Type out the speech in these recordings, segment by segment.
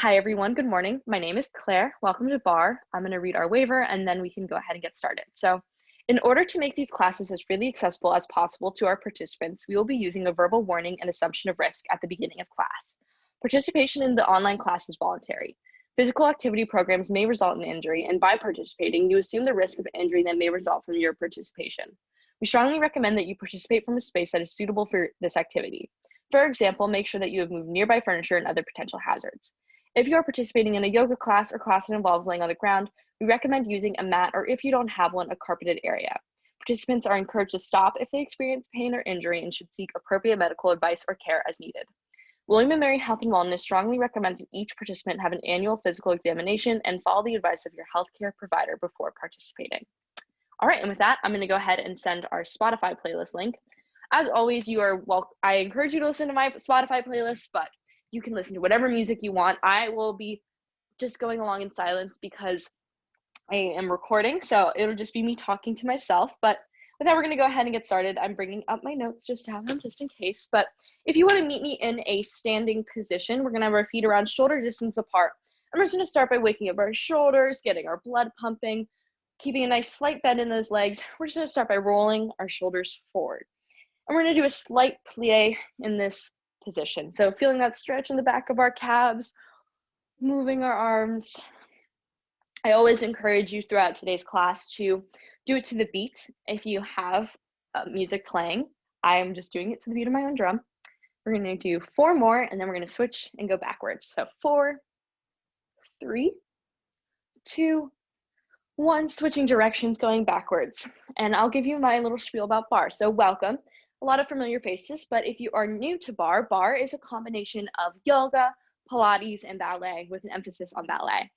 Hi, everyone. Good morning. My name is Claire. Welcome to Barre. I'm going to read our waiver and then we can go ahead and get started. So, in order to make these classes as freely accessible as possible to our participants, we will be using a verbal warning and assumption of risk at the beginning of class. Participation in the online class is voluntary. Physical activity programs may result in injury, and by participating, you assume the risk of injury that may result from your participation. We strongly recommend that you participate from a space that is suitable for this activity. For example, make sure that you have moved nearby furniture and other potential hazards. If you are participating in a yoga class or class that involves laying on the ground, we recommend using a mat, or if you don't have one, a carpeted area. Participants are encouraged to stop if they experience pain or injury and should seek appropriate medical advice or care as needed. William & Mary Health and Wellness strongly recommends that each participant have an annual physical examination and follow the advice of your healthcare provider before participating. All right, and with that, I'm going to go ahead and send our Spotify playlist link. As always, I encourage you to listen to my Spotify playlist, but you can listen to whatever music you want. I will be just going along in silence because I am recording, so it'll just be me talking to myself. But with that, we're going to go ahead and get started. I'm bringing up my notes just to have them just in case. But if you want to meet me in a standing position, we're going to have our feet around shoulder distance apart. I'm just going to start by waking up our shoulders, getting our blood pumping, keeping a nice slight bend in those legs. We're just going to start by rolling our shoulders forward. And we're going to do a slight plie in this position. So feeling that stretch in the back of our calves, moving our arms. I always encourage you throughout today's class to do it to the beat. If you have music playing, I am just doing it to the beat of my own drum. We're going to do 4 more, and then we're going to switch and go backwards. So 4, 3, 2, 1, switching directions, going backwards. And I'll give you my little spiel about Barre. So welcome. A lot of familiar faces, but if you are new to Barre, Barre is a combination of yoga, Pilates, and ballet with an emphasis on ballet.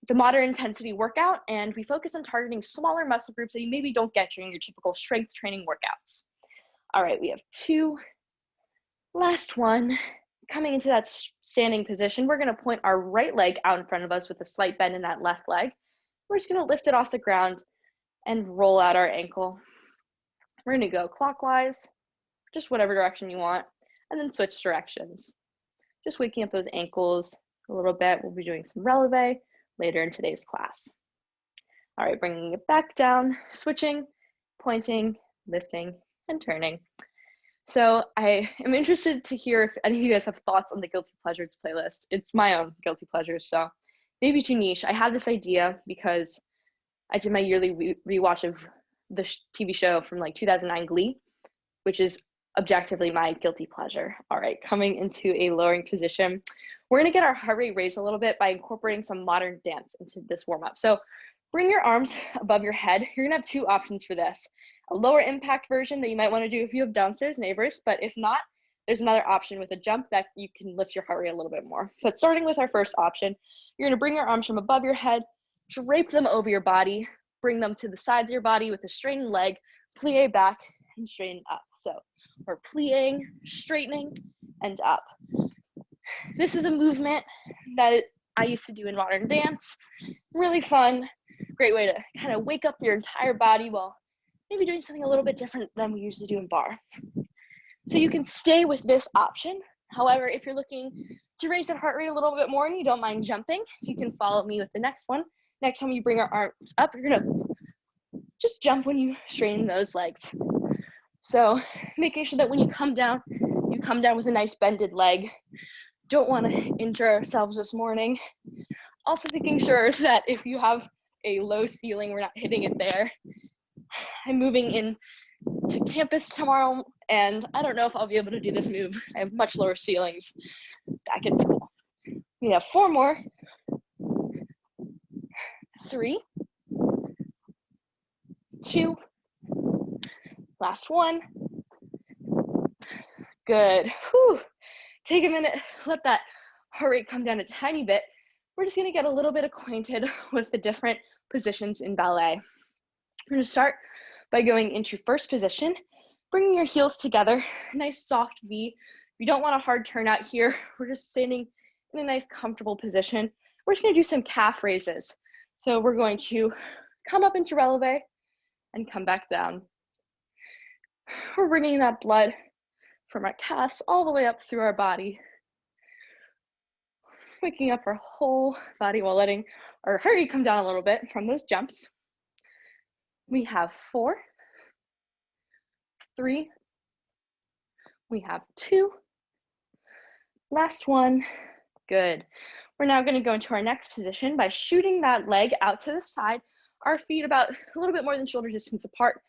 It's a moderate intensity workout, and we focus on targeting smaller muscle groups that you maybe don't get during your typical strength training workouts. All right, we have 2, last one. Coming into that standing position, we're going to point our right leg out in front of us with a slight bend in that left leg. We're just going to lift it off the ground and roll out our ankle. We're going to go clockwise, just whatever direction you want, and then switch directions. Just waking up those ankles a little bit. We'll be doing some releve later in today's class. All right, bringing it back down, switching, pointing, lifting, and turning. So I am interested to hear if any of you guys have thoughts on the Guilty Pleasures playlist. It's my own Guilty Pleasures, so maybe too niche. I had this idea because I did my yearly rewatch of the TV show from like 2009, Glee, which is objectively my guilty pleasure. All right, coming into a lowering position. We're gonna get our heart rate raised a little bit by incorporating some modern dance into this warm up. So bring your arms above your head. You're gonna have 2 options for this. A lower impact version that you might wanna do if you have downstairs neighbors, but if not, there's another option with a jump that you can lift your heart rate a little bit more. But starting with our first option, you're gonna bring your arms from above your head, drape them over your body, bring them to the sides of your body with a straightened leg, plie back, and straighten up. So we're plieing, straightening, and up. This is a movement that I used to do in modern dance. Really fun, great way to kind of wake up your entire body while maybe doing something a little bit different than we usually do in Barre. So you can stay with this option. However, if you're looking to raise that heart rate a little bit more and you don't mind jumping, you can follow me with the next one. Next time you bring our arms up, you're gonna just jump when you straighten those legs. So making sure that when you come down with a nice bended leg. Don't want to injure ourselves this morning. Also making sure that if you have a low ceiling, we're not hitting it there. I'm moving in to campus tomorrow, and I don't know if I'll be able to do this move. I have much lower ceilings back at school. We have 4 more. 3, 2, last one. Good. Whew. Take a minute, let that heart rate come down a tiny bit. We're just gonna get a little bit acquainted with the different positions in ballet. We're gonna start by going into first position, bringing your heels together, nice soft V. You don't want a hard turnout here. We're just standing in a nice comfortable position. We're just gonna do some calf raises. So we're going to come up into releve and come back down. We're bringing that blood from our calves all the way up through our body. waking up our whole body while letting our heart rate come down a little bit from those jumps. We have 4, 3, we have 2, last one, good. We're now gonna go into our next position by shooting that leg out to the side, our feet about a little bit more than shoulder distance apart,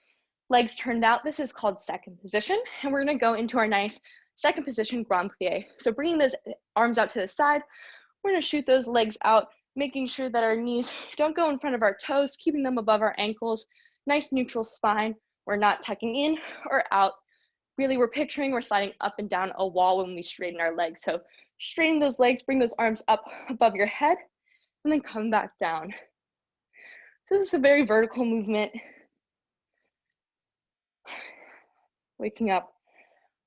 legs turned out. This is called second position, and we're gonna go into our nice second position, grand plie. So bringing those arms out to the side, we're gonna shoot those legs out, making sure that our knees don't go in front of our toes, keeping them above our ankles, nice neutral spine. We're not tucking in or out. Really, we're picturing we're sliding up and down a wall when we straighten our legs. So straighten those legs, bring those arms up above your head, and then come back down. So this is a very vertical movement. Waking up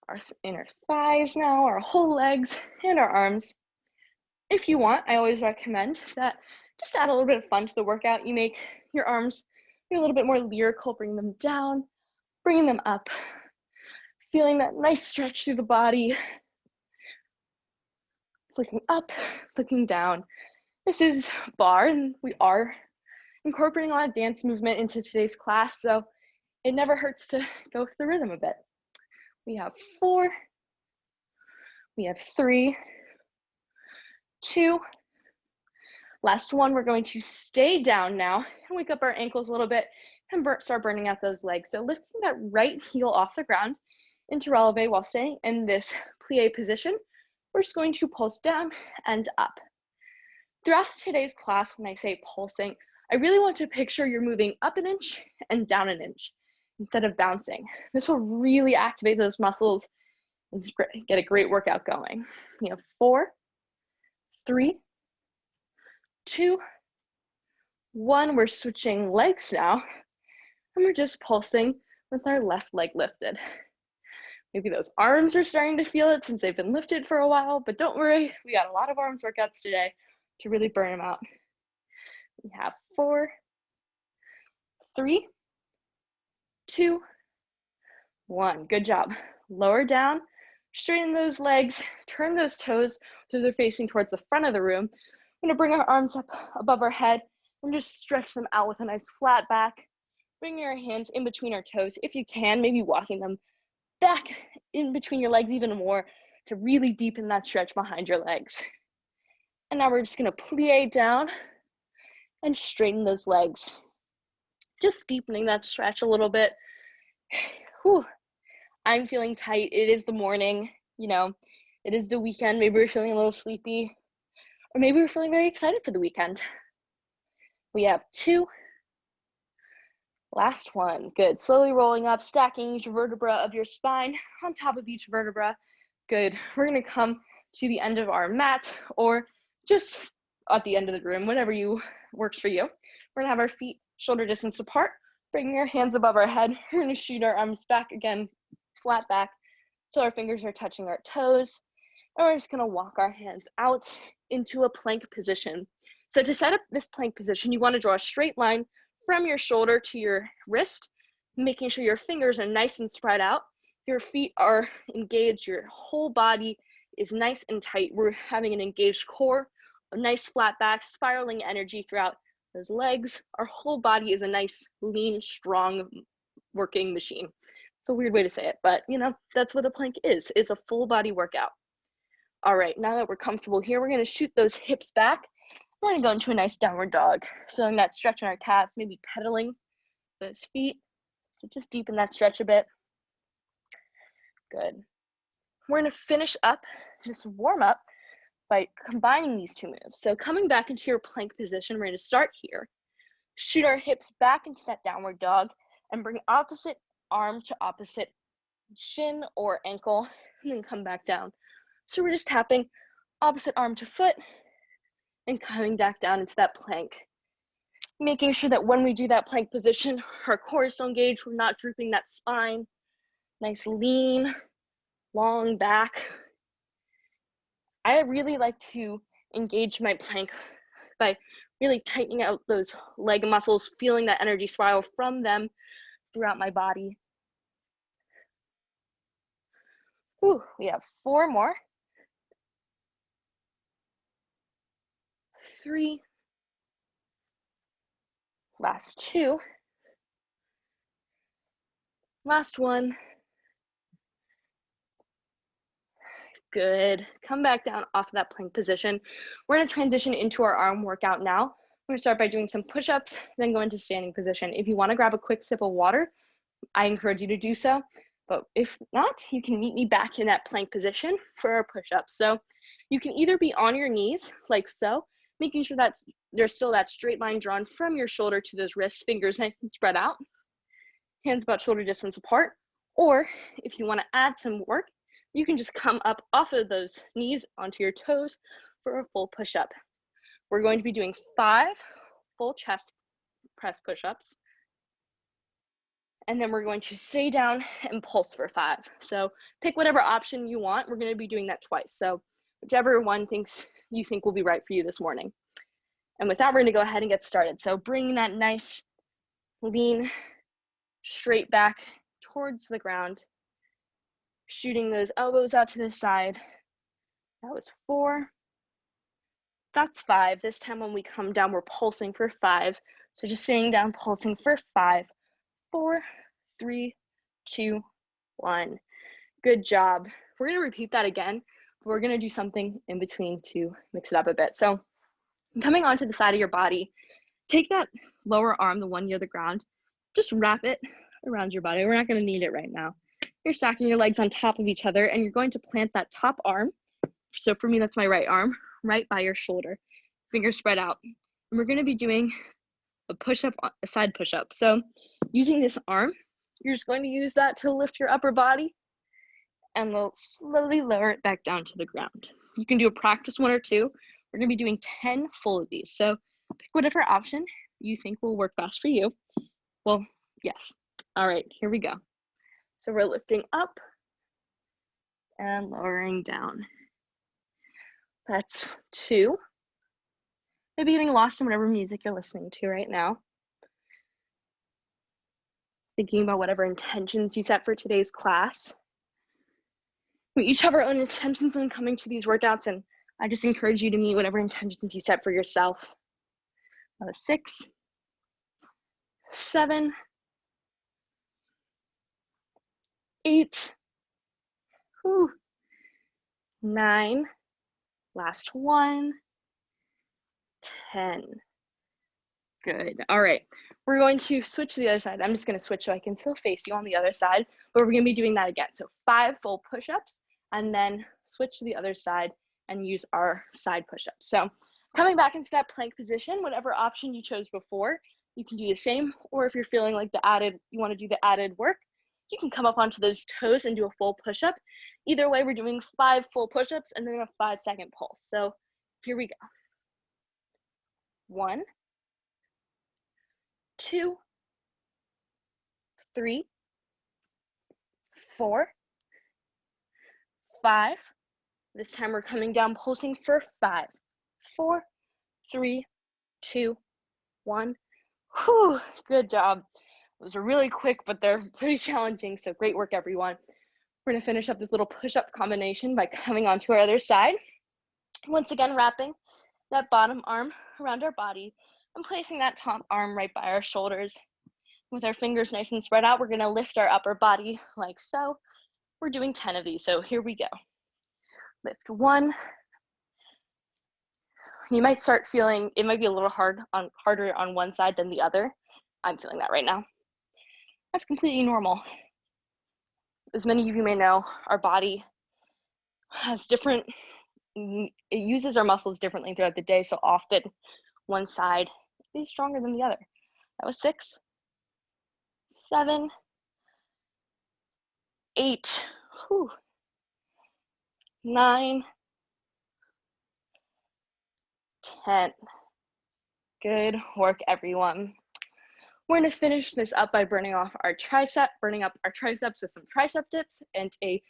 our inner thighs now, our whole legs, and our arms. If you want, I always recommend that just add a little bit of fun to the workout. You make your arms a little bit more lyrical, bring them down, bringing them up, feeling that nice stretch through the body, flicking up, flicking down. This is barre, and we are incorporating a lot of dance movement into today's class, so it never hurts to go with the rhythm a bit. We have 4, we have 3, 2, last one. We're going to stay down now and wake up our ankles a little bit and start burning out those legs. So lifting that right heel off the ground into releve while staying in this plie position, we're just going to pulse down and up. Throughout today's class, when I say pulsing, I really want to picture you're moving up an inch and down an inch instead of bouncing. This will really activate those muscles and get a great workout going. We have 4, 3, 2, 1. We're switching legs now, and we're just pulsing with our left leg lifted. Maybe those arms are starting to feel it since they've been lifted for a while, but don't worry, we got a lot of arms workouts today to really burn them out. We have 4, 3, 2, 1. Good job. Lower down, straighten those legs, turn those toes so they're facing towards the front of the room. We're gonna bring our arms up above our head and just stretch them out with a nice flat back. Bring your hands in between our toes. If you can, maybe walking them back in between your legs even more to really deepen that stretch behind your legs. And now we're just gonna plie down and straighten those legs. Just deepening that stretch a little bit. Whew. I'm feeling tight. It is the morning, it is the weekend. Maybe we're feeling a little sleepy, or maybe we're feeling very excited for the weekend. We have 2. Last one. Good. Slowly rolling up, stacking each vertebra of your spine on top of each vertebra. Good. We're going to come to the end of our mat, or just at the end of the room, whatever works for you. We're going to have our feet shoulder distance apart. Bring your hands above our head. We're going to shoot our arms back again, flat back, till our fingers are touching our toes. And we're just going to walk our hands out into a plank position. So to set up this plank position, you want to draw a straight line from your shoulder to your wrist, making sure your fingers are nice and spread out. Your feet are engaged. Your whole body is nice and tight. We're having an engaged core, a nice flat back, spiraling energy throughout those legs. Our whole body is a nice, lean, strong working machine. It's a weird way to say it, but that's what a plank is a full body workout. All right, now that we're comfortable here, we're going to shoot those hips back. We're going to go into a nice downward dog, feeling that stretch in our calves, maybe pedaling those feet. So just deepen that stretch a bit. Good. We're going to finish up, just warm up by combining these 2 moves. So coming back into your plank position, we're going to start here. Shoot our hips back into that downward dog and bring opposite arm to opposite shin or ankle, and then come back down. So we're just tapping opposite arm to foot and coming back down into that plank. Making sure that when we do that plank position, our core is so engaged, we're not drooping that spine. Nice lean, long back. I really like to engage my plank by really tightening out those leg muscles, feeling that energy spiral from them throughout my body. Ooh, we have 4 more. 3, last 2, last 1. Good. Come back down off of that plank position. We're going to transition into our arm workout now. We're going to start by doing some push-ups, then go into standing position. If you want to grab a quick sip of water, I encourage you to do so. But if not, you can meet me back in that plank position for our push-ups. So you can either be on your knees, like so, making sure that there's still that straight line drawn from your shoulder to those wrists, fingers nice and spread out, hands about shoulder distance apart. Or if you want to add some work, you can just come up off of those knees onto your toes for a full push-up. We're going to be doing 5 full chest press push-ups. And then we're going to stay down and pulse for 5. So pick whatever option you want. We're going to be doing that twice. So whichever one you think will be right for you this morning. And with that, we're going to go ahead and get started. So bring that nice, lean, straight back towards the ground. Shooting those elbows out to the side. That was 4. That's 5. This time when we come down, we're pulsing for 5. So just staying down, pulsing for 5, 4, 3, 2, 1. Good job. We're going to repeat that again, but we're going to do something in between to mix it up a bit. So coming onto the side of your body, take that lower arm, the one near the ground, just wrap it around your body. We're not going to need it right now. You're stacking your legs on top of each other, and you're going to plant that top arm. So for me, that's my right arm, right by your shoulder, fingers spread out. And we're going to be doing a push-up, a side push-up. So using this arm, you're just going to use that to lift your upper body, and we'll slowly lower it back down to the ground. You can do a practice 1 or 2. We're going to be doing 10 full of these. So pick whatever option you think will work best for you. Well, yes. All right, here we go. So we're lifting up and lowering down. That's 2. Maybe getting lost in whatever music you're listening to right now. Thinking about whatever intentions you set for today's class. We each have our own intentions when coming to these workouts, and I just encourage you to meet whatever intentions you set for yourself. 6, 7, 8, 9, last 1, 10. Good. All right. We're going to switch to the other side. I'm just going to switch so I can still face you on the other side, but we're going to be doing that again. So 5 full push-ups, and then switch to the other side and use our side push-ups. So coming back into that plank position, whatever option you chose before, you can do the same. Or if you're feeling like you want to do the added work, you can come up onto those toes and do a full push-up. Either way, we're doing 5 full push-ups and then a 5-second pulse. So here we go. 1, 2, 3, 4, 5. This time we're coming down, pulsing for 5, 4, 3, 2, 1. Whew, good job. Those are really quick, but they're pretty challenging, so great work, everyone. We're going to finish up this little push-up combination by coming onto our other side. Once again, wrapping that bottom arm around our body and placing that top arm right by our shoulders. With our fingers nice and spread out, we're going to lift our upper body like so. We're doing 10 of these, so here we go. Lift 1. You might start feeling, it might be a little harder on one side than the other. I'm feeling that right now. That's completely normal. As many of you may know, our body has it uses our muscles differently throughout the day, so often one side is stronger than the other. That was 6, 7, 8, 9, 10. Good work, everyone. We're going to finish this up by burning up our triceps with some tricep dips and a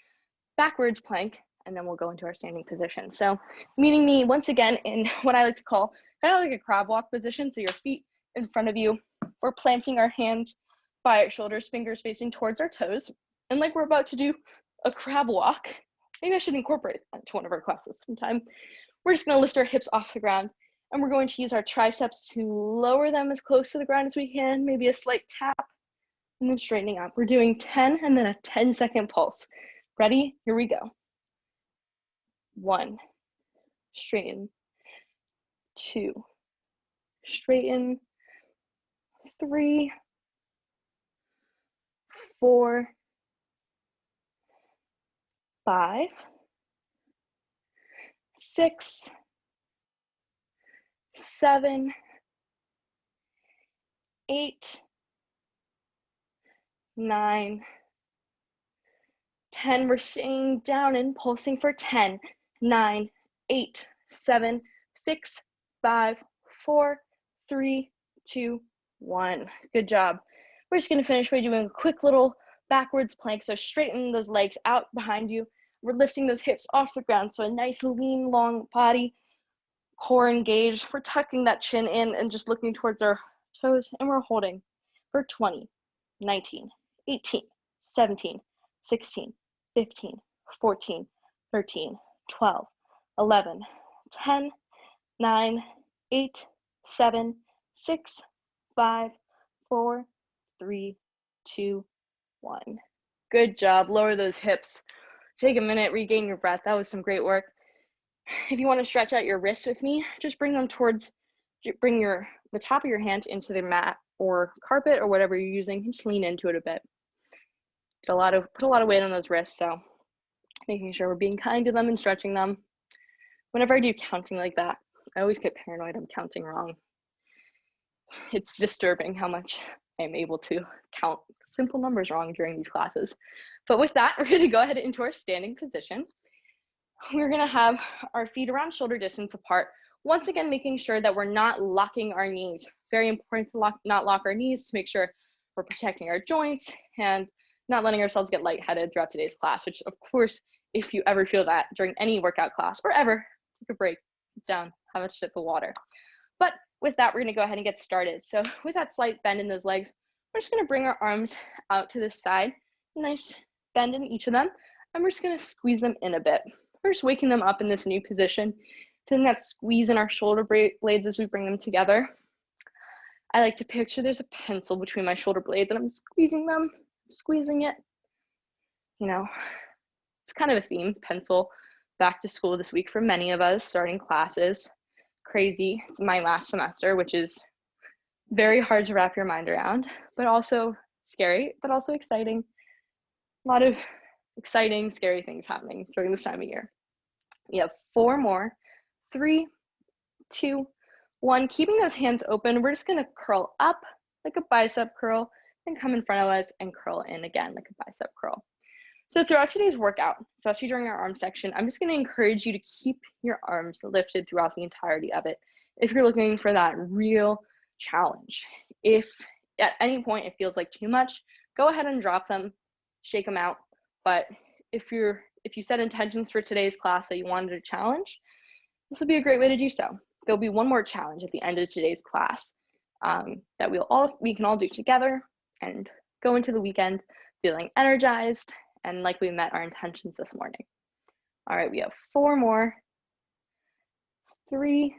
backwards plank, and then we'll go into our standing position. So meeting me once again in what I like to call kind of like a crab walk position. So your feet in front of you. We're planting our hands by our shoulders, fingers facing towards our toes. And like we're about to do a crab walk, maybe I should incorporate that into one of our classes sometime. We're just going to lift our hips off the ground And we're going to use our triceps to lower them as close to the ground as we can, maybe a slight tap, and then straightening up. We're doing 10 and then a 10-second pulse. Ready? Here we go. 1, straighten. 2, straighten. 3, 4, 5, 6, 7, 8, 9, 10. We're staying down and pulsing for 10, 9, 8, 7, 6, 5, 4, 3, 2, 1. Good job. We're just going to finish by doing a quick little backwards plank. So straighten those legs out behind you. We're lifting those hips off the ground. So a nice lean, long body, core engaged. We're tucking that chin in and just looking towards our toes, and we're holding for 20, 19, 18, 17, 16, 15, 14, 13, 12, 11, 10, 9, 8, 7, 6, 5, 4, 3, 2, 1. Good job. Lower those hips. Take a minute, regain your breath. That was some great work. If you want to stretch out your wrists with me, just bring them towards, bring the top of your hand into the mat or carpet or whatever you're using. Just lean into it a bit. Put a lot of weight on those wrists, so making sure we're being kind to them and stretching them. Whenever I do counting like that, I always get paranoid I'm counting wrong. It's disturbing how much I'm able to count simple numbers wrong during these classes. But with that, we're going to go ahead into our standing position. We're going to have our feet around shoulder distance apart. Once again, making sure that we're not locking our knees. Very important to not lock our knees to make sure we're protecting our joints and not letting ourselves get lightheaded throughout today's class, which of course, if you ever feel that during any workout class or ever, take a break, sit down, have a sip of water. But with that, we're going to go ahead and get started. So with that slight bend in those legs, we're just going to bring our arms out to the side, nice bend in each of them, and we're just going to squeeze them in a bit. We're just waking them up in this new position, feeling that squeeze in our shoulder blades as we bring them together. I like to picture there's a pencil between my shoulder blades and I'm squeezing them, squeezing it. You know, it's kind of a theme, pencil, back to school this week for many of us, starting classes. Crazy. It's my last semester, which is very hard to wrap your mind around, but also scary, but also exciting. A lot of exciting, scary things happening during this time of year. We have 4 more. 3, 2, 1. Keeping those hands open, we're just going to curl up like a bicep curl, then come in front of us and curl in again like a bicep curl. So throughout today's workout, especially during our arm section, I'm just going to encourage you to keep your arms lifted throughout the entirety of it if you're looking for that real challenge. If at any point it feels like too much, go ahead and drop them, shake them out. But if you set intentions for today's class that you wanted a challenge, this will be a great way to do so. There'll be one more challenge at the end of today's class that we can all do together and go into the weekend feeling energized and like we met our intentions this morning. All right, we have 4 more. 3,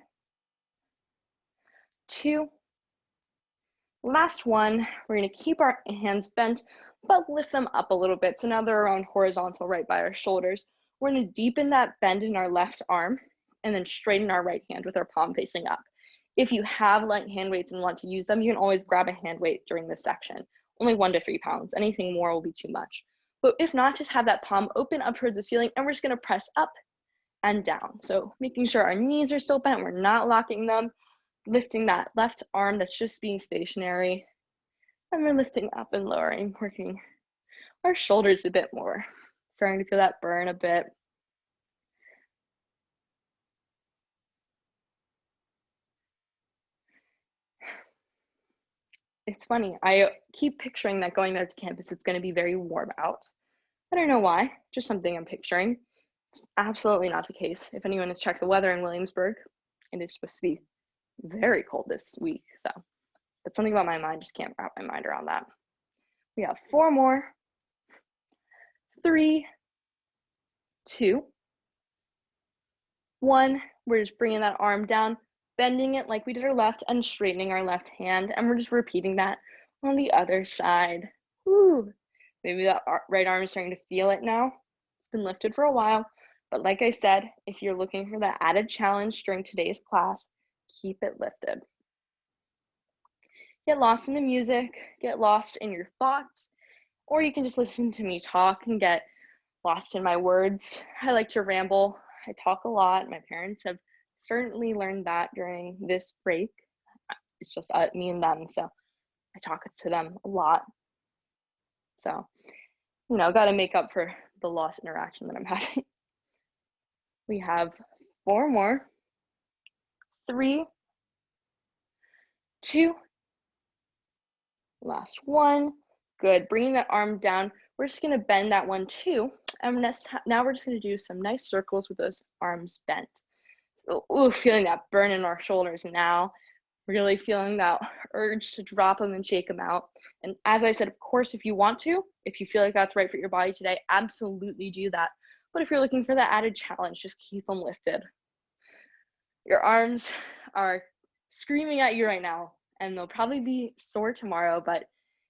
2, last one. We're going to keep our hands bent, but lift them up a little bit. So now they're around horizontal right by our shoulders. We're going to deepen that bend in our left arm and then straighten our right hand with our palm facing up. If you have light hand weights and want to use them, you can always grab a hand weight during this section. Only 1 to 3 pounds. Anything more will be too much. But if not, just have that palm open up towards the ceiling, and we're just going to press up and down. So making sure our knees are still bent, we're not locking them, lifting that left arm that's just being stationary, and we're lifting up and lowering, working our shoulders a bit more. Starting to feel that burn a bit. It's funny, I keep picturing that going there to campus, it's going to be very warm out. I don't know why, just something I'm picturing. It's absolutely not the case. If anyone has checked the weather in Williamsburg, it is supposed to be very cold this week. So, but something about my mind just can't wrap my mind around that. We have 4 more. 3, 2, 1. We're just bringing that arm down, bending it like we did our left and straightening our left hand. And we're just repeating that on the other side. Woo. Maybe that right arm is starting to feel it now. It's been lifted for a while. But like I said, if you're looking for that added challenge during today's class, keep it lifted. Get lost in the music, get lost in your thoughts, or you can just listen to me talk and get lost in my words. I like to ramble. I talk a lot. My parents have certainly learned that during this break. It's just me and them, so I talk to them a lot. So, got to make up for the lost interaction that I'm having. We have 4 more. 3, 2, last one. Good. Bringing that arm down. We're just going to bend that one too. And now we're just going to do some nice circles with those arms bent. So, feeling that burn in our shoulders now. Really feeling that urge to drop them and shake them out. And as I said, of course, if you want to, if you feel like that's right for your body today, absolutely do that. But if you're looking for that added challenge, just keep them lifted. Your arms are screaming at you right now, and they'll probably be sore tomorrow, but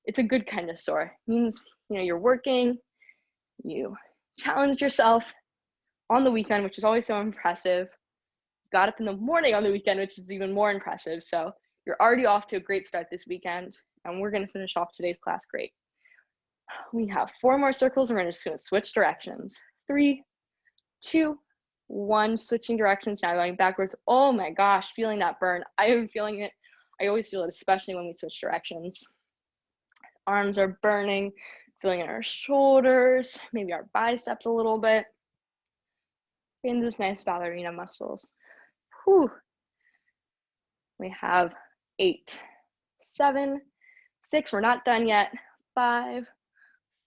it's a good kind of sore. It means, you're working, you challenge yourself on the weekend, which is always so impressive. Got up in the morning on the weekend, which is even more impressive. So you're already off to a great start this weekend, and we're going to finish off today's class great. We have 4 more circles, and we're just going to switch directions. 3, 2, 1, switching directions, now going backwards. Oh my gosh, feeling that burn. I am feeling it. I always feel it, especially when we switch directions. Arms are burning, feeling in our shoulders, maybe our biceps a little bit. Getting those nice ballerina muscles. Whew. We have 8, 7, 6. We're not done yet. 5,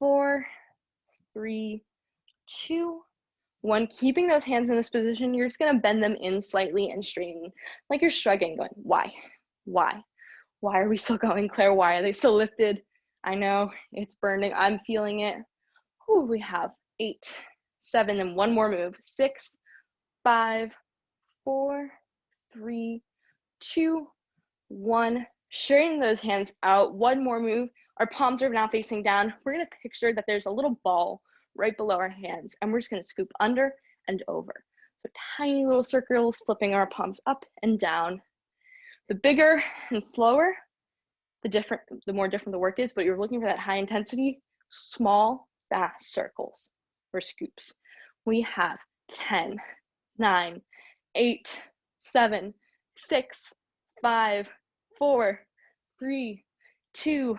4, 3, 2, 1. Keeping those hands in this position, you're just going to bend them in slightly and straighten like you're shrugging, going, why? Why are we still going, Claire? Why are they still lifted? I know it's burning. I'm feeling it. Whew, we have 8, 7, and 1 more move. 6, 5, 4, 3, 2, 1. Straightening those hands out. 1 more move. Our palms are now facing down. We're going to picture that there's a little ball right below our hands, and we're just going to scoop under and over. So tiny little circles, flipping our palms up and down. The bigger and slower, the more different the work is, but you're looking for that high intensity, small, fast circles or scoops. We have 10, 9, 8, 7, 6, 5, 4, 3, 2,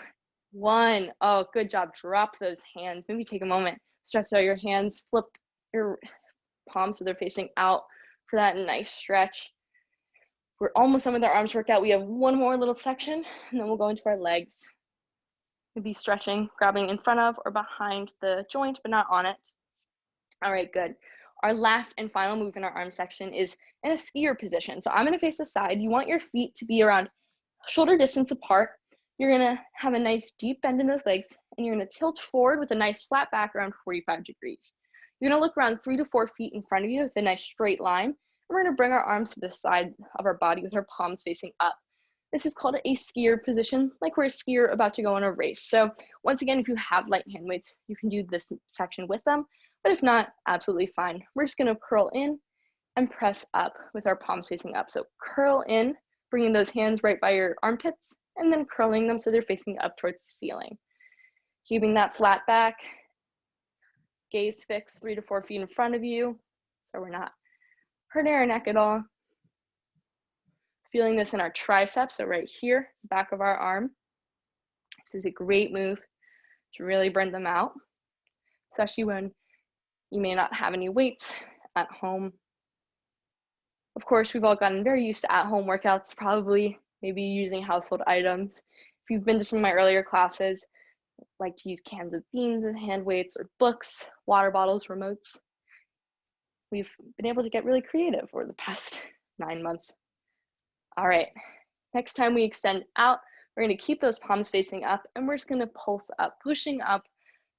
1. Oh, good job. Drop those hands. Maybe take a moment, stretch out your hands, flip your palms so they're facing out for that nice stretch. We're almost done with our arms workout. We have 1 more little section, and then we'll go into our legs. We'll be stretching, grabbing in front of or behind the joint, but not on it. All right, good. Our last and final move in our arm section is in a skier position. So I'm going to face the side. You want your feet to be around shoulder distance apart. You're going to have a nice deep bend in those legs, and you're going to tilt forward with a nice flat back around 45 degrees. You're going to look around 3 to 4 feet in front of you with a nice straight line. We're going to bring our arms to the side of our body with our palms facing up. This is called a skier position, like we're a skier about to go on a race. So once again, if you have light hand weights, you can do this section with them, but if not, absolutely fine. We're just going to curl in and press up with our palms facing up. So curl in, bringing those hands right by your armpits, and then curling them so they're facing up towards the ceiling. Keeping that flat back, gaze fixed 3 to 4 feet in front of you, so we're not hurting our neck at all. Feeling this in our triceps, so right here, back of our arm. This is a great move to really burn them out, especially when you may not have any weights at home. Of course, we've all gotten very used to at-home workouts, probably maybe using household items. If you've been to some of my earlier classes, like to use cans of beans as hand weights or books, water bottles, remotes. We've been able to get really creative over the past 9 months. All right, next time we extend out, we're going to keep those palms facing up, and we're just going to pulse up, pushing up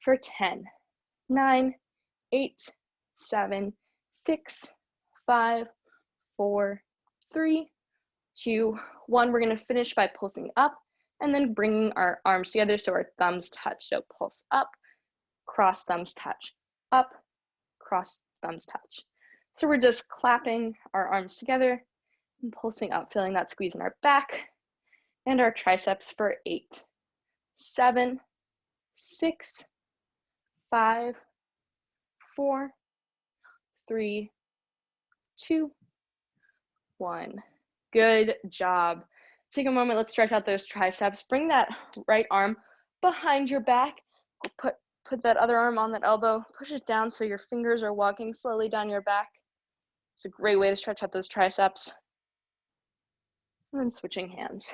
for 10, 9, 8, 7, 6, 5, 4, 3, 2, 1. We're going to finish by pulsing up and then bringing our arms together so our thumbs touch. So pulse up, cross, thumbs touch, up, cross, thumbs touch. So we're just clapping our arms together and pulsing up, feeling that squeeze in our back and our triceps for 8, 7, 6, 5, 4, 3, 2, 1. Good job. Take a moment, let's stretch out those triceps. Bring that right arm behind your back. Put that other arm on that elbow. Push it down so your fingers are walking slowly down your back. It's a great way to stretch out those triceps. And then switching hands.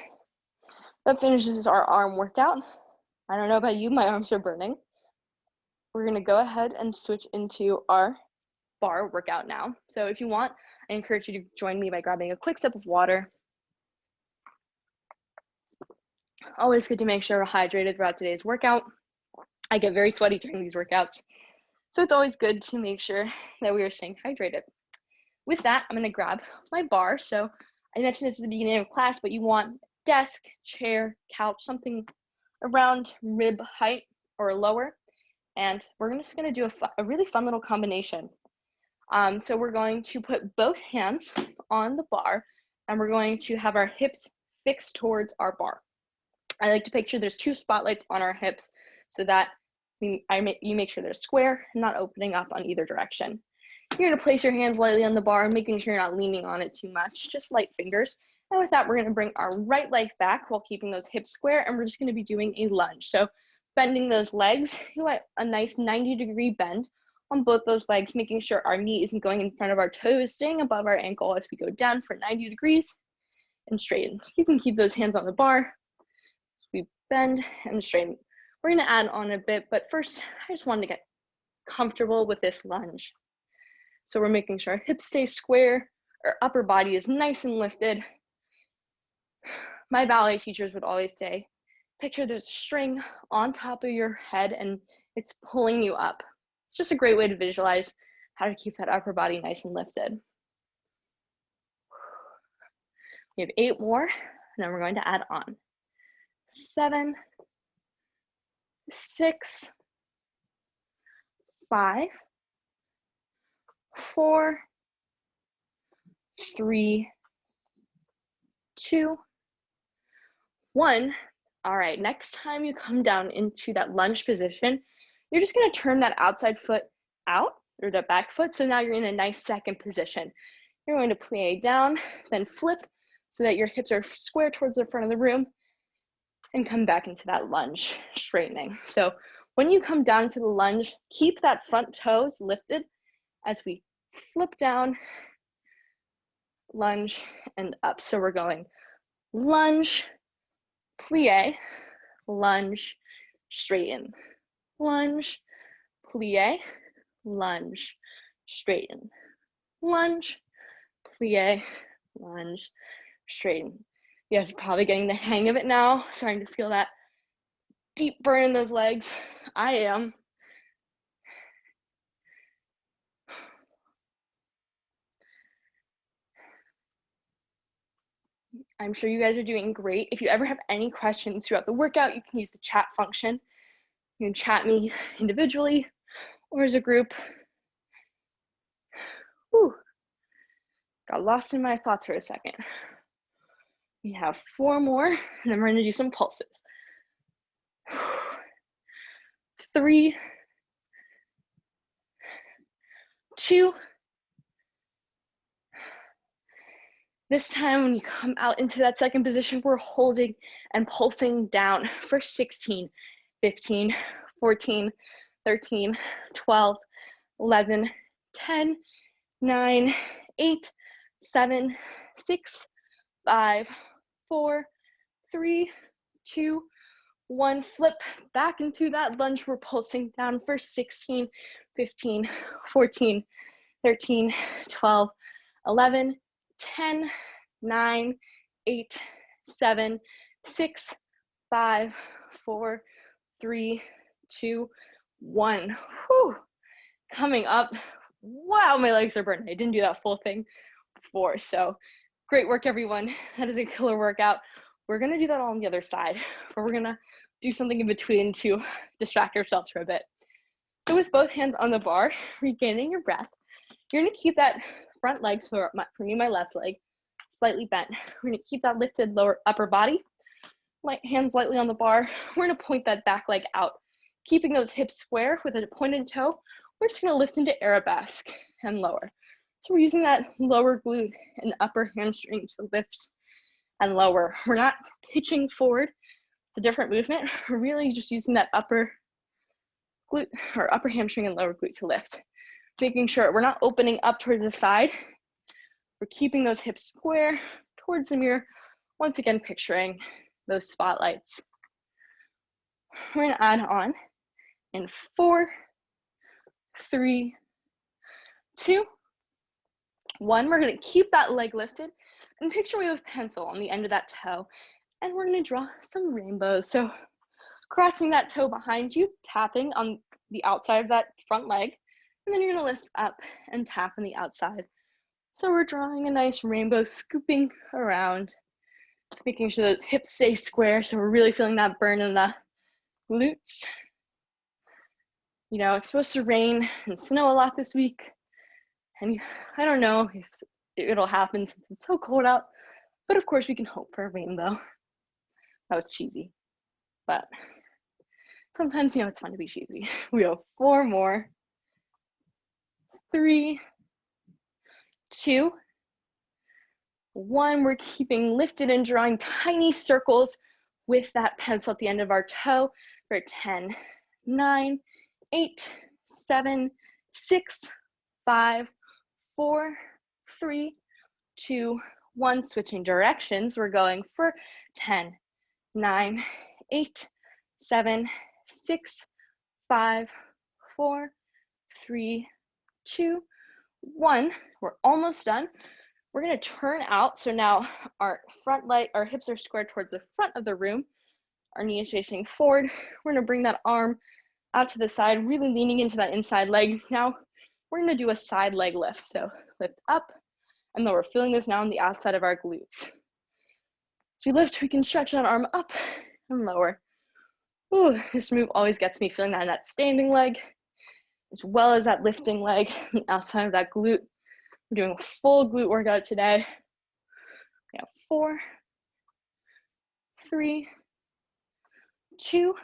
That finishes our arm workout. I don't know about you, my arms are burning. We're gonna go ahead and switch into our bar workout now. So if you want, I encourage you to join me by grabbing a quick sip of water. Always good to make sure we're hydrated throughout today's workout. I get very sweaty during these workouts, so it's always good to make sure that we are staying hydrated. With that, I'm gonna grab my bar. So I mentioned this at the beginning of class, but you want desk, chair, couch, something around rib height or lower. And we're just gonna do a really fun little combination. So we're going to put both hands on the bar and we're going to have our hips fixed towards our bar. I like to picture there's 2 spotlights on our hips so that you make sure they're square, not opening up on either direction. You're gonna place your hands lightly on the bar, making sure you're not leaning on it too much, just light fingers. And with that, we're gonna bring our right leg back while keeping those hips square, and we're just gonna be doing a lunge. So bending those legs, you want a nice 90-degree bend on both those legs, making sure our knee isn't going in front of our toes, staying above our ankle as we go down for 90 degrees and straighten. You can keep those hands on the bar. We bend and straighten. We're gonna add on a bit, but first, I just wanted to get comfortable with this lunge. So we're making sure our hips stay square, our upper body is nice and lifted. My ballet teachers would always say, picture there's a string on top of your head and it's pulling you up. It's just a great way to visualize how to keep that upper body nice and lifted. We have 8 more, and then we're going to add on. 7, 6, 5, 4, 3, 2, 1. All right, next time you come down into that lunge position, you're just gonna turn that outside foot out, or the back foot, so now you're in a nice second position. You're going to plie down, then flip so that your hips are square towards the front of the room, and come back into that lunge, straightening. So when you come down to the lunge, keep that front toes lifted as we flip down, lunge, and up. So we're going lunge, plie, lunge, straighten, lunge, plie, lunge, straighten, lunge, plie, lunge, straighten. You guys are probably getting the hang of it now, starting to feel that deep burn in those legs. I am. I'm sure you guys are doing great. If you ever have any questions throughout the workout, you can use the chat function. You can chat me individually or as a group. Whew. Got lost in my thoughts for a second. We have 4 more, and then we're gonna do some pulses. 3, 2. This time when you come out into that second position, we're holding and pulsing down for 16, 15, 14, 13, 12, 11, 10, 9, 8, 7, 6, 5, 4, 3, 2, 1. Flip back into that lunge. We're pulsing down for 16, 15, 14, 13, 12, 11, 10, 9, 8, 7, 6, 5, 4, 3, 2, 1. Whew. Coming up. Wow, my legs are burning. I didn't do that full thing before. So Great work, everyone. That is a killer workout. We're gonna do that on the other side, or we're gonna do something in between to distract ourselves for a bit. So with both hands on the bar, regaining your breath, you're gonna keep that front leg, for me, my left leg, slightly bent. We're gonna keep that lifted lower upper body, hands lightly on the bar. We're gonna point that back leg out, keeping those hips square with a pointed toe. We're just gonna lift into arabesque and lower. So we're using that lower glute and upper hamstring to lift and lower. We're not pitching forward. It's a different movement. We're really just using that upper glute or upper hamstring and lower glute to lift. Making sure we're not opening up towards the side. We're keeping those hips square towards the mirror. Once again, picturing those spotlights. We're gonna add on in 4, 3, 2, 1. We're gonna keep that leg lifted and picture we have a pencil on the end of that toe. And we're gonna draw some rainbows. So crossing that toe behind you, tapping on the outside of that front leg, and then you're gonna lift up and tap on the outside. So we're drawing a nice rainbow, scooping around, making sure those hips stay square. So we're really feeling that burn in the glutes. You know, it's supposed to rain and snow a lot this week. And I don't know if it'll happen since it's so cold out, but of course we can hope for a rainbow. That was cheesy, but sometimes, you know, it's fun to be cheesy. We have 4 more. 3, 2, 1. We're keeping lifted and drawing tiny circles with that pencil at the end of our toe for 10, 9, 8, 7, 6, 5, 4, 3, 2, 1. Switching directions. We're going for 10, 9, 8, 7, 6, 5, 4, 3, 2, 1. We're almost done. We're gonna turn out. So now our front leg, our hips are squared towards the front of the room. Our knee is facing forward. We're gonna bring that arm out to the side, really leaning into that inside leg. Now we're gonna do a side leg lift. So lift up and lower, feeling this now on the outside of our glutes. As we lift, we can stretch that arm up and lower. Ooh, this move always gets me feeling that in that standing leg, as well as that lifting leg on the outside of that glute. We're doing a full glute workout today. We have 4, 3, 2,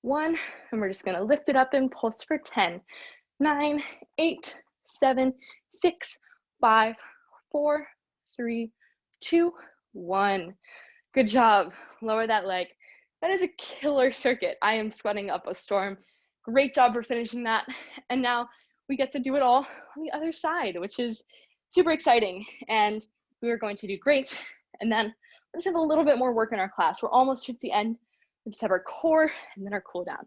1, and we're just gonna lift it up and pulse for 10, 9, 8, 7, 6, 5, 4, 3, 2, 1. Good job. Lower that leg. That is a killer circuit. I am sweating up a storm. Great job for finishing that. And now we get to do it all on the other side, which is super exciting. And we are going to do great. And then let's have a little bit more work in our class. We're almost at the end. We just have our core and then our cool down.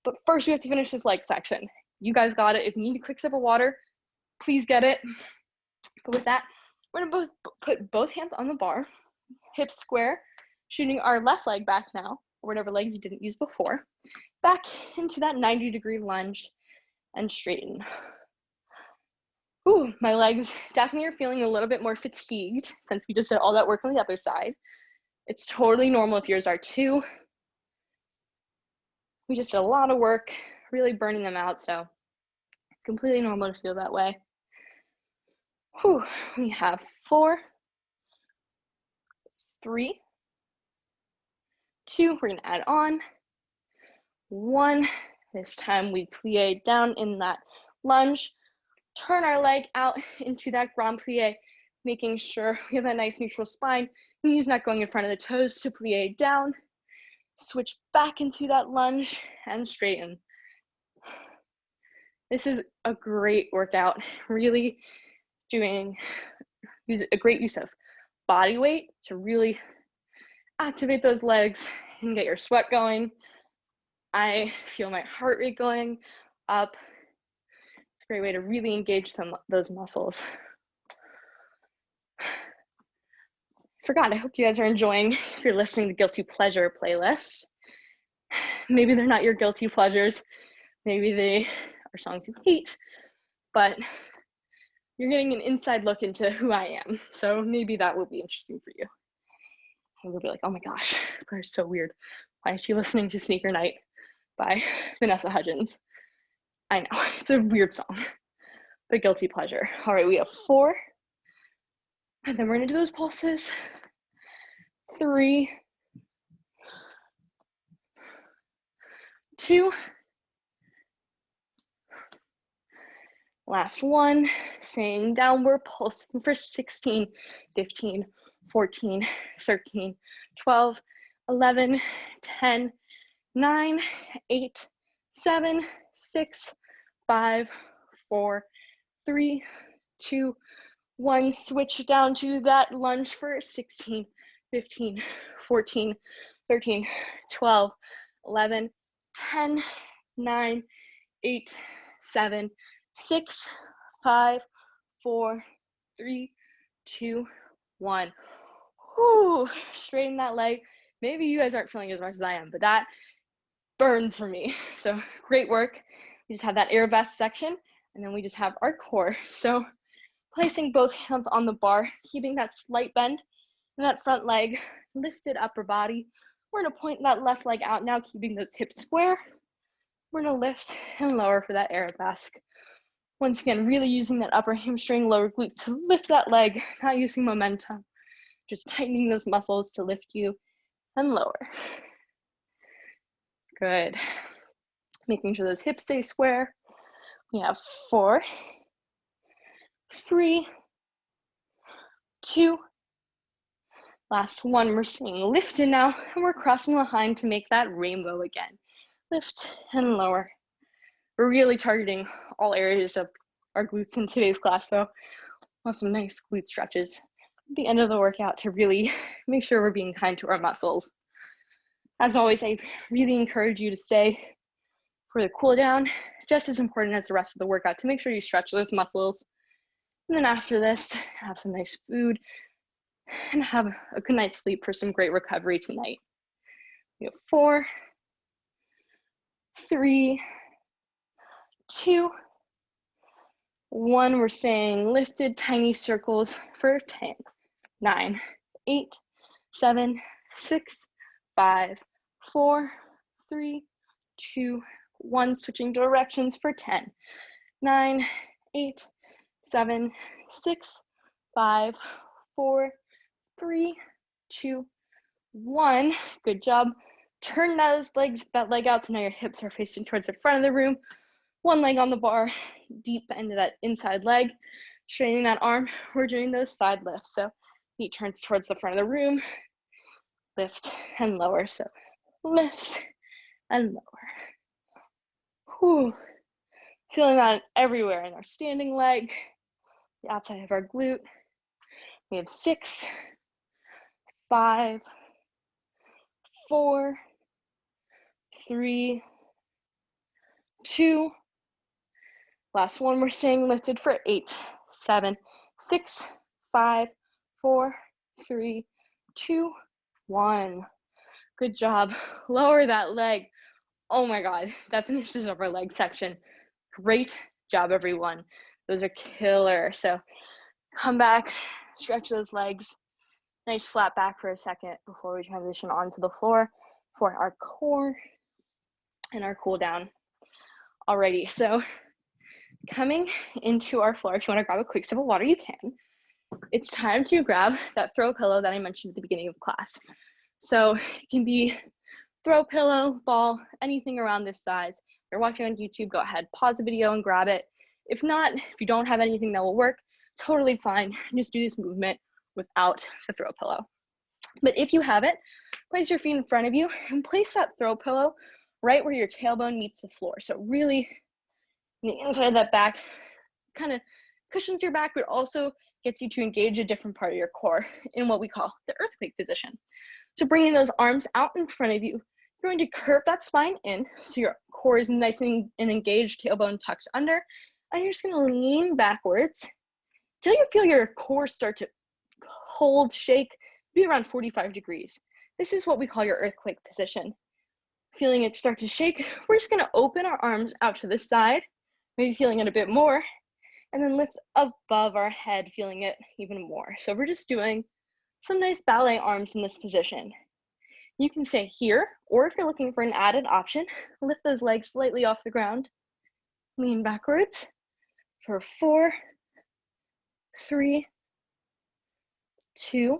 But first we have to finish this leg section. You guys got it. If you need a quick sip of water, please get it. But with that, we're gonna put both hands on the bar, hips square, shooting our left leg back now, or whatever leg you didn't use before, back into that 90-degree lunge and straighten. Ooh, my legs definitely are feeling a little bit more fatigued since we just did all that work on the other side. It's totally normal if yours are too. We just did a lot of work, really burning them out, so completely normal to feel that way. Whew, we have 4, 3, 2, we're gonna add on, 1. This time we plie down in that lunge, turn our leg out into that grand plie, making sure we have a nice neutral spine. Knees not going in front of the toes to plie down. Switch back into that lunge and straighten. This is a great workout. Really use a great use of body weight to really activate those legs and get your sweat going. I feel my heart rate going up. It's a great way to really engage those muscles. Forgot, I hope you guys are enjoying, if you're listening to Guilty Pleasure playlist. Maybe they're not your guilty pleasures. Maybe they are songs you hate, but you're getting an inside look into who I am. So maybe that will be interesting for you. And you'll be like, oh my gosh, Claire's so weird. Why is she listening to Sneaker Night by Vanessa Hudgens? I know, it's a weird song, but guilty pleasure. All right, we have 4. And then we're gonna do those pulses. 3, 2, last 1, saying downward pulsing for 16, 15, 14, 13, 12, 11, 10, 9, 8, 7, 6, 5, 4, 3, 2, 1. Switch down to that lunge for 16, 15, 14, 13, 12, 11, 10, 9, 8, 7, 6, 5, 4, 3, 2, 1. Whoo, straighten that leg. Maybe you guys aren't feeling as much as I am, but that burns for me. So great work. We just have that arabesque section, and then we just have our core. So placing both hands on the bar, keeping that slight bend in that front leg, lifted upper body. We're gonna point that left leg out now, keeping those hips square. We're gonna lift and lower for that arabesque. Once again, really using that upper hamstring, lower glute to lift that leg, not using momentum, just tightening those muscles to lift you and lower. Good. Making sure those hips stay square. We have 4, 3, 2, last 1. We're staying lifted now, and we're crossing behind to make that rainbow again. Lift and lower. We're really targeting all areas of our glutes in today's class, so we'll have some nice glute stretches at the end of the workout to really make sure we're being kind to our muscles. As always, I really encourage you to stay for the cool down, just as important as the rest of the workout, to make sure you stretch those muscles. And then after this, have some nice food and have a good night's sleep for some great recovery tonight. We have 4, 3, 2, 1. We're staying lifted, tiny circles for 10, 9, 8, 7, 6, 5, 4, 3, 2, 1. Switching directions for 10, 9, 8, 7, 6, 5, 4, 3, 2, 1. Good job. Turn that leg out so now your hips are facing towards the front of the room. 1 leg on the bar, deep into that inside leg, straightening that arm. We're doing those side lifts. So knee turns towards the front of the room, lift and lower. So lift and lower. Whew. Feeling that everywhere in our standing leg, the outside of our glute. We have 6, 5, 4, 3, 2. Last 1, we're staying lifted for 8, 7, 6, 5, 4, 3, 2, 1. Good job. Lower that leg. Oh my God, that finishes up our leg section. Great job, everyone. Those are killer. So come back, stretch those legs. Nice flat back for a second before we transition onto the floor for our core and our cool down. Alrighty, so coming into our floor, if you want to grab a quick sip of water, you can. It's time to grab that throw pillow that I mentioned at the beginning of class. So it can be throw pillow, ball, anything around this size. If you're watching on YouTube, go ahead, pause the video and grab it. If not, if you don't have anything that will work, totally fine. Just do this movement without the throw pillow. But if you have it, place your feet in front of you and place that throw pillow right where your tailbone meets the floor. So really, the inside of that back kind of cushions your back, but also gets you to engage a different part of your core in what we call the earthquake position. So bringing those arms out in front of you, you're going to curve that spine in so your core is nice and engaged, tailbone tucked under, and you're just going to lean backwards till you feel your core start to hold, shake, be around 45 degrees. This is what we call your earthquake position. Feeling it start to shake, we're just going to open our arms out to the side, maybe feeling it a bit more, and then lift above our head, feeling it even more. So we're just doing some nice ballet arms in this position. You can stay here, or if you're looking for an added option, lift those legs slightly off the ground, lean backwards for 4, 3, 2,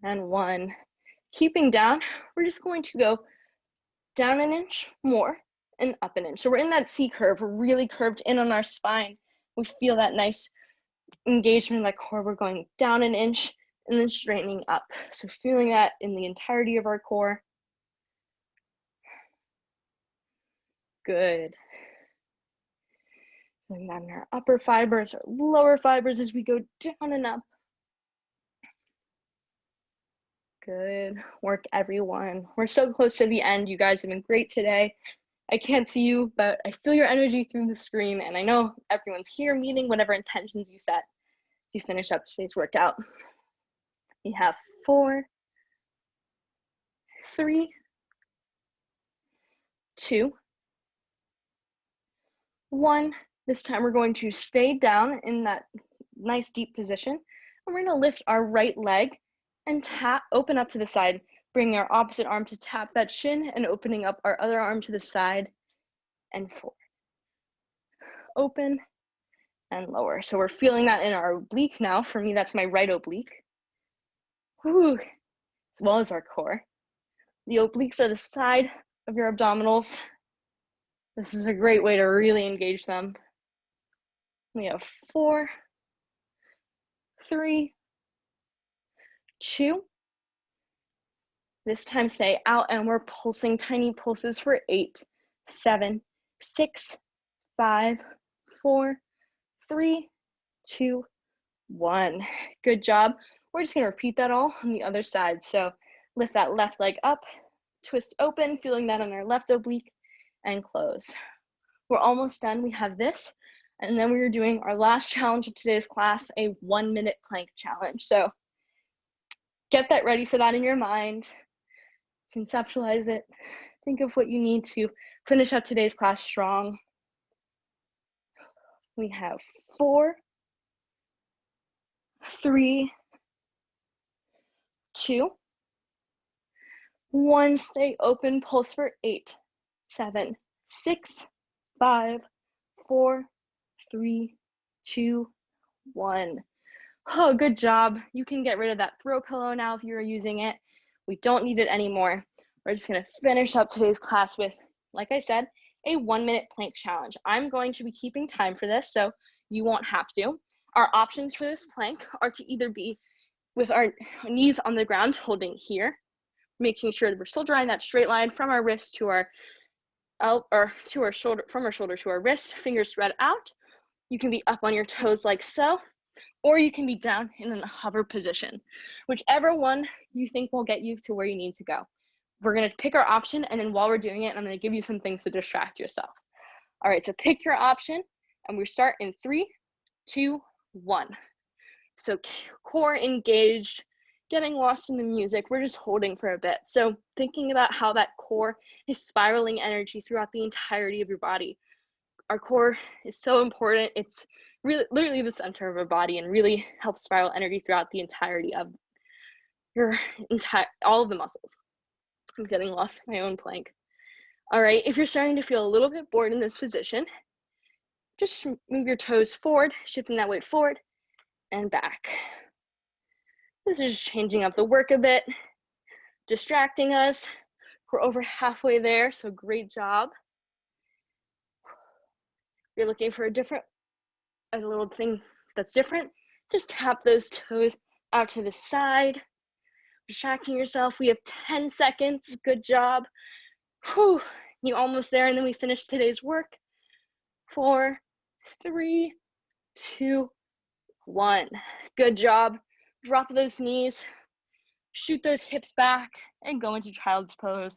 and 1. Keeping down, we're just going to go down an inch more and up an inch. So we're in that C curve, we're really curved in on our spine. We feel that nice engagement in that core. We're going down an inch and then straightening up. So feeling that in the entirety of our core. Good. Feeling that in our upper fibers or lower fibers as we go down and up. Good work, everyone. We're so close to the end. You guys have been great today. I can't see you, but I feel your energy through the screen, and I know everyone's here meeting whatever intentions you set to finish up today's workout. We have 4, 3, 2, 1. This time we're going to stay down in that nice deep position, and we're going to lift our right leg and tap, open up to the side, bring our opposite arm to tap that shin and opening up our other arm to the side and forward. Open and lower. So we're feeling that in our oblique now. For me, that's my right oblique. Whew. As well as our core. The obliques are the side of your abdominals. This is a great way to really engage them. We have 4, 3, 2. This time stay out and we're pulsing tiny pulses for 8, 7, 6, 5, 4, 3, 2, 1. Good job. We're just gonna repeat that all on the other side. So lift that left leg up, twist open, feeling that on our left oblique, and close. We're almost done. We have this, and then we are doing our last challenge of today's class, a 1-minute plank challenge. So get that ready for that in your mind. Conceptualize it. Think of what you need to finish up today's class strong. We have 4, 3, 2, 1. Stay open, pulse for 8, 7, 6, 5, 4, 3, 2, 1. Oh, good job. You can get rid of that throw pillow now if you're using it. We don't need it anymore. We're just gonna finish up today's class with, like I said, a 1-minute plank challenge. I'm going to be keeping time for this, so you won't have to. Our options for this plank are to either be with our knees on the ground, holding here, making sure that we're still drawing that straight line from our wrist to our shoulder, from our shoulder to our wrist, fingers spread out. You can be up on your toes like so, or you can be down in a hover position. Whichever one you think will get you to where you need to go. We're gonna pick our option, and then while we're doing it, I'm gonna give you some things to distract yourself. All right, so pick your option, and we start in 3, 2, 1. So core engaged, getting lost in the music. We're just holding for a bit. So thinking about how that core is spiraling energy throughout the entirety of your body. Our core is so important. It's really literally the center of our body and really helps spiral energy throughout the entirety of your all of the muscles. I'm getting lost in my own plank. All right, if you're starting to feel a little bit bored in this position, just move your toes forward, shifting that weight forward and back. This is changing up the work a bit, distracting us. We're over halfway there, so great job. If you're looking for a little thing that's different, just tap those toes out to the side, distracting yourself. We have 10 seconds, good job. Whew, you're almost there, and then we finish today's work. 4, 3, 2, 1. Good job. Drop those knees, shoot those hips back, and go into child's pose.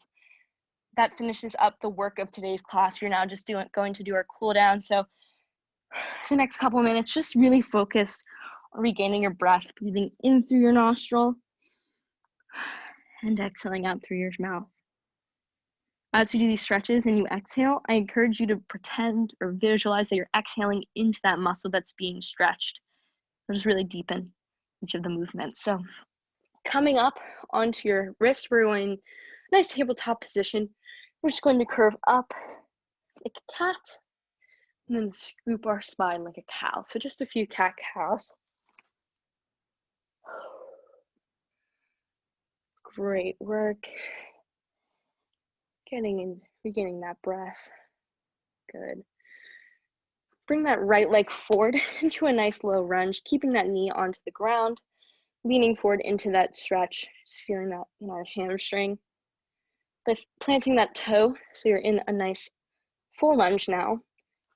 That finishes up the work of today's class. You're now just going to do our cool down. So the next couple of minutes, just really focus on regaining your breath, breathing in through your nostril and exhaling out through your mouth. As you do these stretches and you exhale, I encourage you to pretend or visualize that you're exhaling into that muscle that's being stretched. Or just really deepen each of the movements. So coming up onto your wrist, we're going nice tabletop position. We're just going to curve up like a cat and then scoop our spine like a cow. So just a few cat cows. Great work. Regaining that breath. Good. Bring that right leg forward into a nice low lunge, keeping that knee onto the ground, leaning forward into that stretch, just feeling that in our hamstring. By planting that toe, so you're in a nice full lunge now.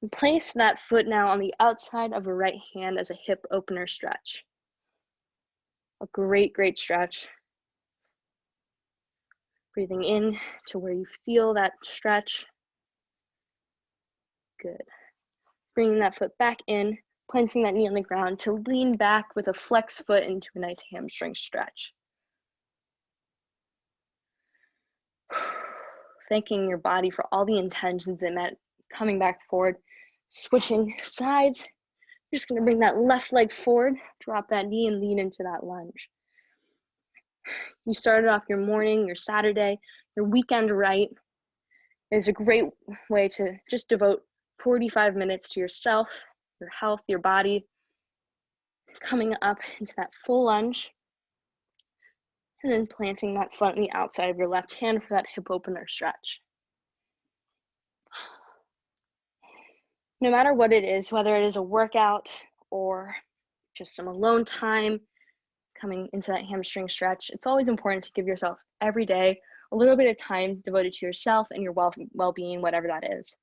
And place that foot now on the outside of a right hand as a hip opener stretch. A great, great stretch. Breathing in to where you feel that stretch. Good. Bringing that foot back in, planting that knee on the ground to lean back with a flex foot into a nice hamstring stretch. Thanking your body for all the intentions it meant, coming back forward, switching sides. You're just going to bring that left leg forward, drop that knee, and lean into that lunge. You started off your morning, your Saturday, your weekend right. It's a great way to just devote 45 minutes to yourself, your health, your body. Coming up into that full lunge, and then planting that foot on the outside of your left hand for that hip opener stretch. No matter what it is, whether it is a workout or just some alone time, coming into that hamstring stretch, it's always important to give yourself every day a little bit of time devoted to yourself and your well-being, whatever that is.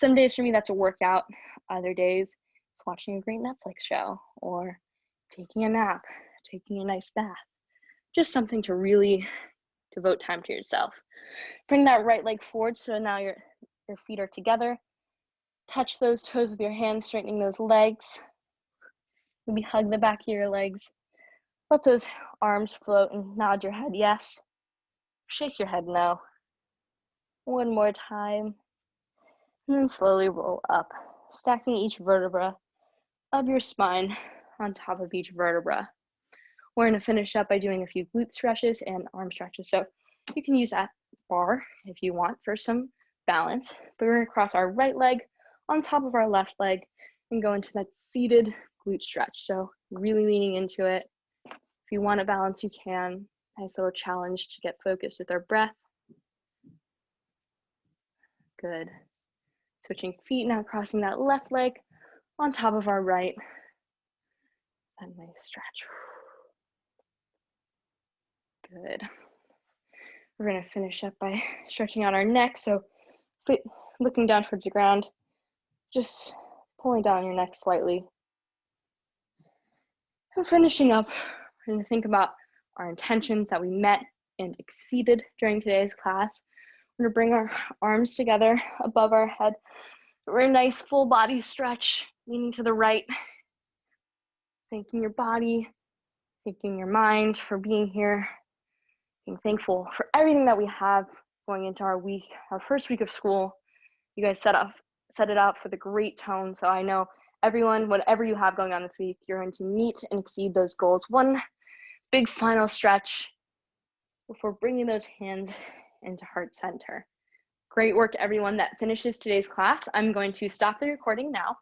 Some days for me, that's a workout. Other days, it's watching a great Netflix show or taking a nap, taking a nice bath. Just something to really devote time to yourself. Bring that right leg forward so now your feet are together. Touch those toes with your hands, straightening those legs. Maybe hug the back of your legs. Let those arms float and nod your head yes. Shake your head no. One more time. And then slowly roll up, stacking each vertebra of your spine on top of each vertebra. We're going to finish up by doing a few glute stretches and arm stretches. So you can use that bar if you want for some balance. But we're going to cross our right leg on top of our left leg and go into that seated glute stretch. So really leaning into it. If you want to balance, you can. Nice little challenge to get focused with our breath. Good. Switching feet now, crossing that left leg on top of our right. A nice stretch. Good. We're going to finish up by stretching out our neck. So looking down towards the ground, just pulling down your neck slightly. And finishing up, we're going to think about our intentions that we met and exceeded during today's class. We're going to bring our arms together above our head. We're a nice full body stretch, leaning to the right. Thanking your body, thanking your mind for being here. Being thankful for everything that we have going into our week, our first week of school. You guys set it up for the great tone. So I know everyone, whatever you have going on this week, you're going to meet and exceed those goals. One big final stretch before bringing those hands into heart center. Great work, everyone. That finishes today's class. I'm going to stop the recording now.